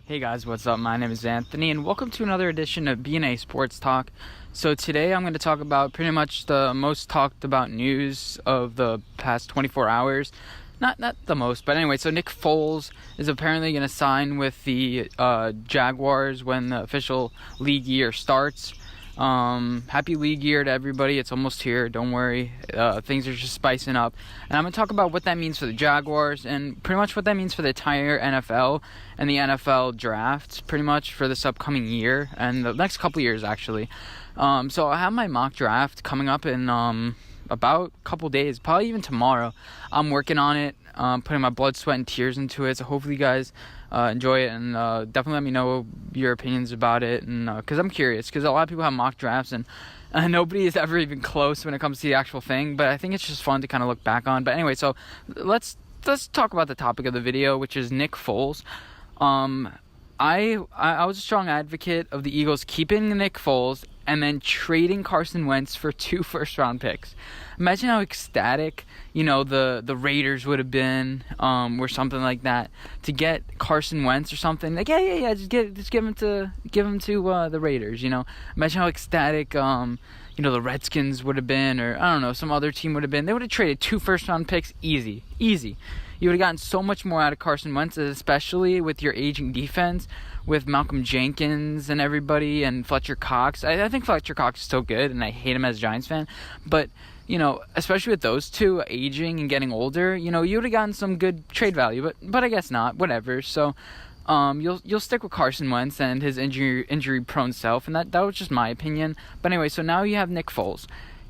Hey guys, what's up? My name is Anthony, and welcome to another edition of BnA Sports Talk. So today I'm going to talk about pretty much the most talked about news of the past 24 hours. Not the most, but anyway, so Nick Foles is apparently going to sign with the Jaguars when the official league year starts. Happy league year to everybody. It's almost here. Don't worry. Things are just spicing up. And I'm going to talk about what that means for the Jaguars and pretty much what that means for the entire NFL and the NFL draft pretty much for this upcoming year and the next couple years actually. So I have my mock draft coming up in about a couple days, probably even tomorrow. I'm working on it, putting my blood, sweat, and tears into it. So hopefully you guys enjoy it, and definitely let me know your opinions about it. And because I'm curious, because a lot of people have mock drafts, and nobody is ever even close when it comes to the actual thing. But I think it's just fun to kind of look back on. But anyway, so let's talk about the topic of the video, which is Nick Foles. I was a strong advocate of the Eagles keeping Nick Foles and then trading Carson Wentz for 2 first-round picks. Imagine how ecstatic, the Raiders would have been, or something like that, to get Carson Wentz or something. Like, just give him to the Raiders. Imagine how ecstatic, the Redskins would have been, or I don't know, some other team would have been. They would have traded 2 first-round picks, easy. You would have gotten so much more out of Carson Wentz, especially with your aging defense, with Malcolm Jenkins and everybody, and Fletcher Cox. I think Fletcher Cox is still good, and I hate him as a Giants fan. But, especially with those two aging and getting older, you would have gotten some good trade value. But I guess not. Whatever. So, you'll stick with Carson Wentz and his injury-prone self, and that was just my opinion. But anyway, so now you have Nick Foles.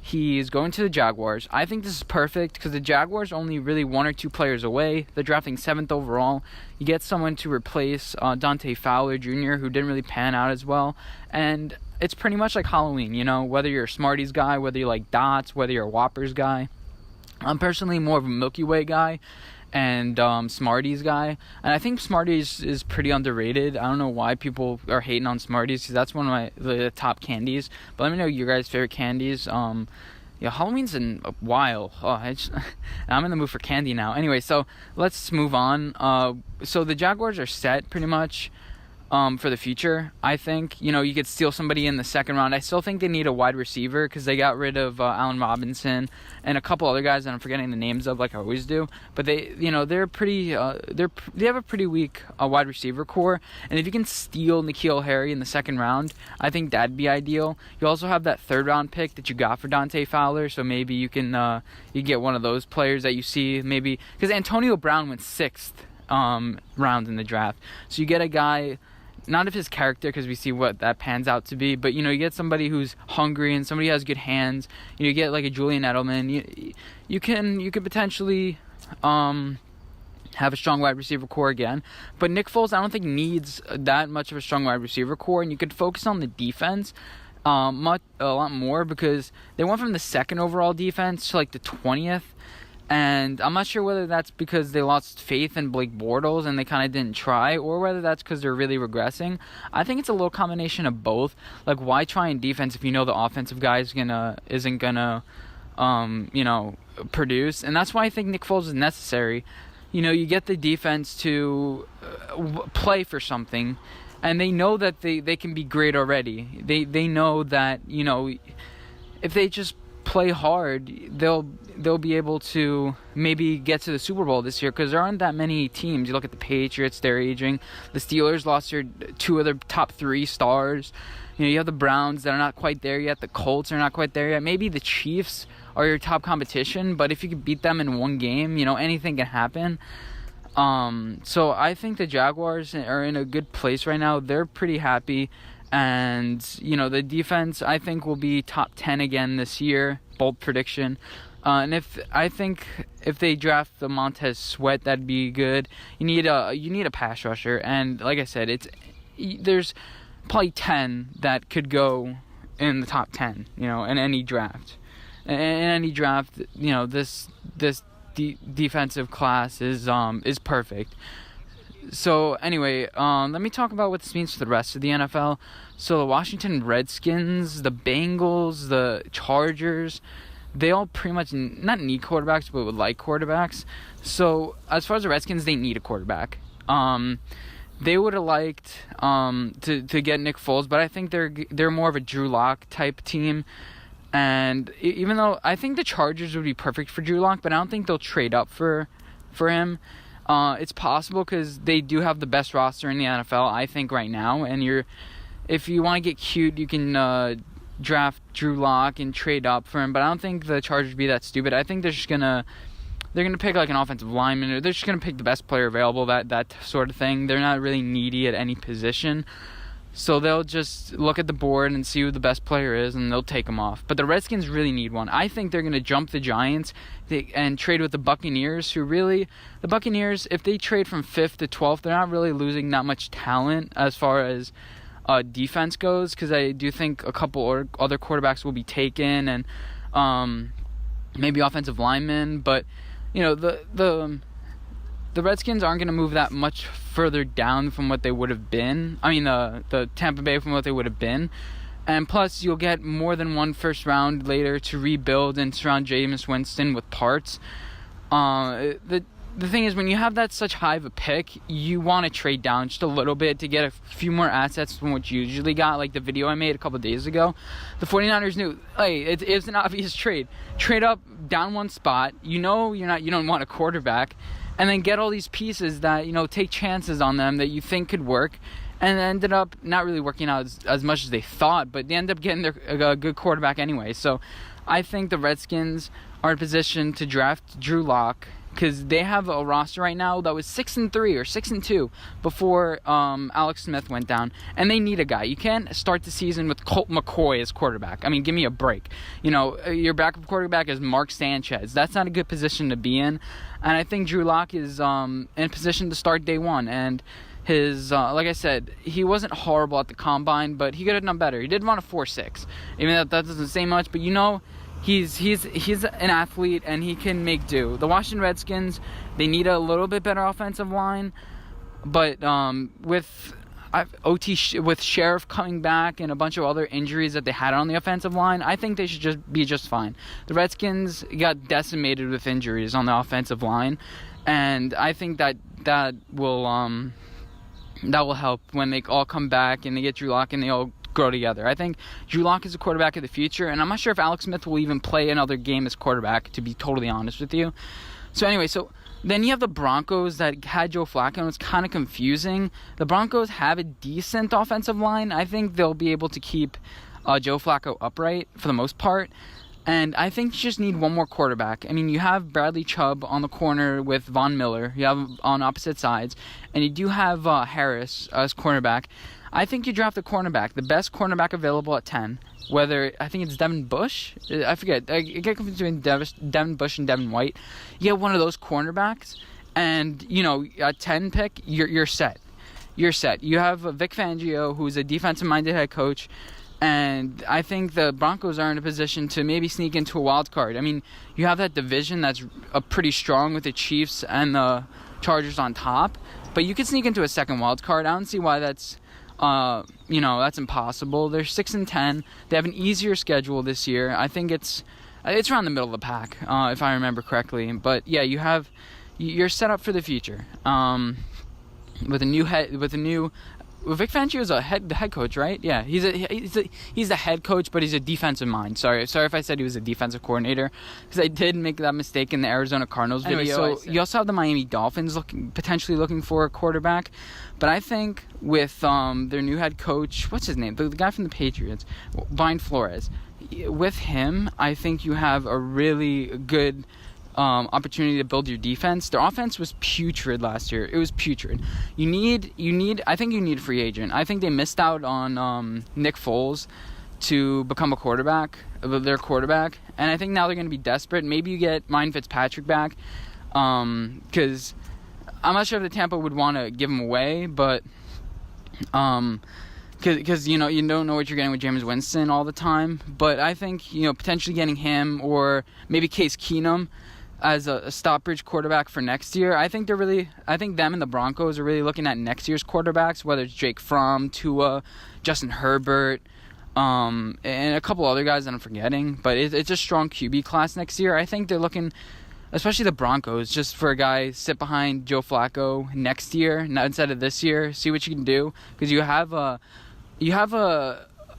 He's going to the Jaguars. I think this is perfect because the Jaguars are only really 1 or 2 players away. They're drafting 7th overall. You get someone to replace Dante Fowler Jr., who didn't really pan out as well. And it's pretty much like Halloween, whether you're a Smarties guy, whether you like dots, whether you're a Whoppers guy. I'm personally more of a Milky Way guy and Smarties guy, and I think Smarties is pretty underrated. I don't know why people are hating on Smarties, because that's one of the top candies. But let me know your guys' favorite candies. Halloween's in a while. I'm in the mood for candy now. Anyway, so let's move on. So the Jaguars are set pretty much for the future. I think you could steal somebody in the 2nd round. I still think they need a wide receiver because they got rid of Allen Robinson and a couple other guys that I'm forgetting the names of, like I always do. But they're pretty they have a pretty weak wide receiver core. And if you can steal N'Keal Harry in the 2nd round, I think that'd be ideal. You also have that 3rd round pick that you got for Dante Fowler, so maybe you can get one of those players that you see maybe, because Antonio Brown went 6th round in the draft, so you get a guy. Not of his character, because we see what that pans out to be, but you get somebody who's hungry and somebody who has good hands. You get like a Julian Edelman. You could potentially have a strong wide receiver core again. But Nick Foles, I don't think needs that much of a strong wide receiver core, and you could focus on the defense a lot more, because they went from the 2nd overall defense to like the 20th. And I'm not sure whether that's because they lost faith in Blake Bortles and they kind of didn't try, or whether that's because they're really regressing. I think it's a little combination of both. Like, why try in defense if you know the offensive guy isn't gonna produce? And that's why I think Nick Foles is necessary. You get the defense to play for something, and they know that they can be great already. They know that if they just play hard, they'll be able to maybe get to the Super Bowl this year, because there aren't that many teams. You look at the Patriots, they're aging. The Steelers lost their 2 of their top 3 stars. You have the Browns that are not quite there yet. The Colts are not quite there yet. Maybe the Chiefs are your top competition, but if you can beat them in 1 game, anything can happen. So I think the Jaguars are in a good place right now. They're pretty happy. And, the defense, I think, will be top 10 again this year. Bold prediction. And if they draft the Montez Sweat, that'd be good. You need a pass rusher. And like I said, there's probably 10 that could go in the top 10, in any draft. In any draft, this defensive class is perfect. So anyway, let me talk about what this means for the rest of the NFL. So the Washington Redskins, the Bengals, the Chargers, they all pretty much not need quarterbacks, but would like quarterbacks. So as far as the Redskins, they need a quarterback. they would have liked to get Nick Foles, but I think they're more of a Drew Lock type team. And even though I think the Chargers would be perfect for Drew Lock, but I don't think they'll trade up for him. It's possible because they do have the best roster in the NFL, I think, right now. And if you want to get cute, you can draft Drew Lock and trade up for him. But I don't think the Chargers would be that stupid. I think they're gonna pick like an offensive lineman, or they're just gonna pick the best player available, that sort of thing. They're not really needy at any position. So they'll just look at the board and see who the best player is, and they'll take him off. But the Redskins really need one. I think they're going to jump the Giants and trade with the Buccaneers, the Buccaneers, if they trade from 5th to 12th, they're not really losing that much talent as far as defense goes, because I do think a couple other quarterbacks will be taken, and maybe offensive linemen. But, the Redskins aren't going to move that much further down from what they would have been. I mean, the Tampa Bay from what they would have been. And plus, you'll get more than one first round later to rebuild and surround Jameis Winston with parts. The thing is, when you have that such high of a pick, you want to trade down just a little bit to get a few more assets from what you usually got. Like the video I made a couple days ago, the 49ers knew, hey, it's an obvious trade. Trade up, down one spot. You don't want a quarterback. And then get all these pieces that, take chances on them that you think could work, and ended up not really working out as much as they thought, but they end up getting a good quarterback anyway. So I think the Redskins are in position to draft Drew Lock, because they have a roster right now that was 6-3 or 6-2 before Alex Smith went down, and they need a guy. You can't start the season with Colt McCoy as quarterback. I mean, give me a break. Your backup quarterback is Mark Sanchez. That's not a good position to be in, and I think Drew Lock is in position to start day one. And his, like I said, he wasn't horrible at the combine, but he could have done better. He did run a 4.6. Even that doesn't say much, but He's an athlete, and he can make do. The Washington Redskins, they need a little bit better offensive line, but with Sheriff coming back and a bunch of other injuries that they had on the offensive line, I think they should be just fine. The Redskins got decimated with injuries on the offensive line, and I think that will help when they all come back and they get Drew Lock and they all grow together. I think Drew Lock is a quarterback of the future, and I'm not sure if Alex Smith will even play another game as quarterback, to be totally honest with you. So anyway, then you have the Broncos that had Joe Flacco, and it's kind of confusing. The Broncos have a decent offensive line. I think they'll be able to keep Joe Flacco upright for the most part. And I think you just need one more quarterback. I mean, you have Bradley Chubb on the corner with Von Miller. You have on opposite sides. And you do have Harris as cornerback. I think you draft a cornerback, the best cornerback available at 10. I think it's Devin Bush. I forget. I get confused between Devin Bush and Devin White. You get one of those cornerbacks, and, at 10 pick, you're set. You're set. You have Vic Fangio, who's a defensive-minded head coach, and I think the Broncos are in a position to maybe sneak into a wild card. I mean, you have that division that's pretty strong with the Chiefs and the Chargers on top, but you could sneak into a second wild card. I don't see why that's that's impossible. They're 6-10. They have an easier schedule this year. I think it's around the middle of the pack, if I remember correctly. But yeah, you're set up for the future. Vic Fangio is the head coach, right? Yeah, he's the head coach, but he's a defensive mind. Sorry if I said he was a defensive coordinator, because I did make that mistake in the Arizona Cardinals video. Anyway, so you also have the Miami Dolphins potentially looking for a quarterback, but I think with their new head coach, what's his name? The guy from the Patriots, Brian Flores. With him, I think you have a really good opportunity to build your defense. Their offense was putrid last year. It was putrid. I think you need a free agent. I think they missed out on Nick Foles to become their quarterback. And I think now they're going to be desperate. Maybe you get Ryan Fitzpatrick back, because I'm not sure if the Tampa would want to give him away, but because you don't know what you're getting with Jameis Winston all the time. But I think potentially getting him, or maybe Case Keenum as a stopbridge quarterback for next year. I think them and the Broncos are really looking at next year's quarterbacks, whether it's Jake Fromm, Tua, Justin Herbert, and a couple other guys that I'm forgetting. But it's a strong QB class next year. I think they're looking especially the Broncos, just for a guy sit behind Joe Flacco next year, not instead of this year. See what you can do, because you have a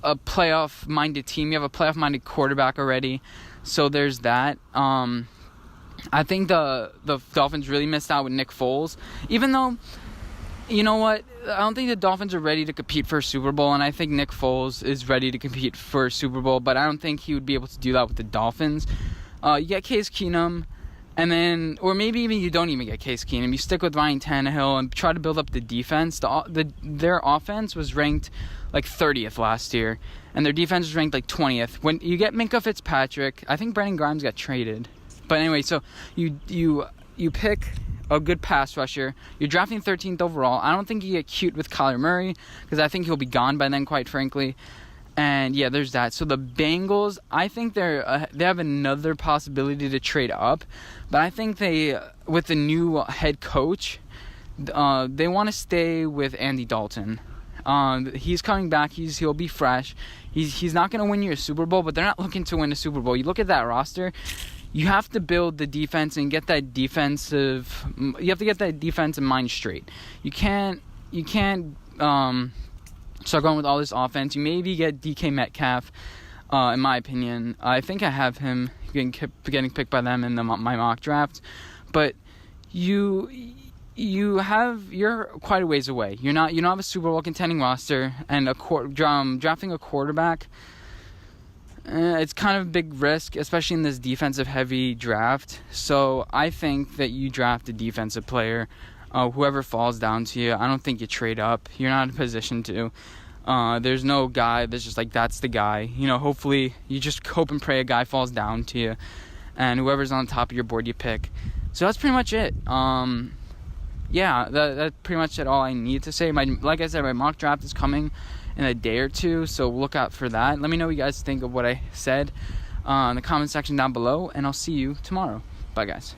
playoff-minded team. You have a playoff-minded quarterback already, so there's that. I think the Dolphins really missed out with Nick Foles, even though, you know what, I don't think the Dolphins are ready to compete for a Super Bowl, and I think Nick Foles is ready to compete for a Super Bowl, but I don't think he would be able to do that with the Dolphins. You get Case Keenum, and then, or maybe even you don't even get Case Keenum. You stick with Ryan Tannehill and try to build up the defense. Their offense was ranked like 30th last year, and their defense was ranked like 20th. When you get Minkah Fitzpatrick, I think Brandon Grimes got traded. But anyway, so you pick a good pass rusher. You're drafting 13th overall. I don't think you get cute with Kyler Murray, because I think he'll be gone by then, quite frankly. And yeah, there's that. So the Bengals, I think they have another possibility to trade up, but I think with the new head coach, they want to stay with Andy Dalton. He's coming back. He'll be fresh. He's not going to win you a Super Bowl, but they're not looking to win a Super Bowl. You look at that roster. You have to build the defense and get that defensive. You have to get that defensive mind straight. You can't start going with all this offense. You maybe get DK Metcalf, in my opinion. I think I have him getting picked by them in my mock draft, but you're quite a ways away. You don't have a Super Bowl contending roster, and drafting a quarterback. It's kind of a big risk, especially in this defensive-heavy draft. So I think that you draft a defensive player, whoever falls down to you. I don't think you trade up. You're not in a position to. There's no guy that's just like, that's the guy. Hopefully you just hope and pray a guy falls down to you, and whoever's on top of your board you pick. So that's pretty much it. Yeah, that's pretty much all I need to say. Like I said, my mock draft is coming in a day or two, so look out for that. Let me know what you guys think of what I said in the comment section down below, and I'll see you tomorrow. Bye, guys.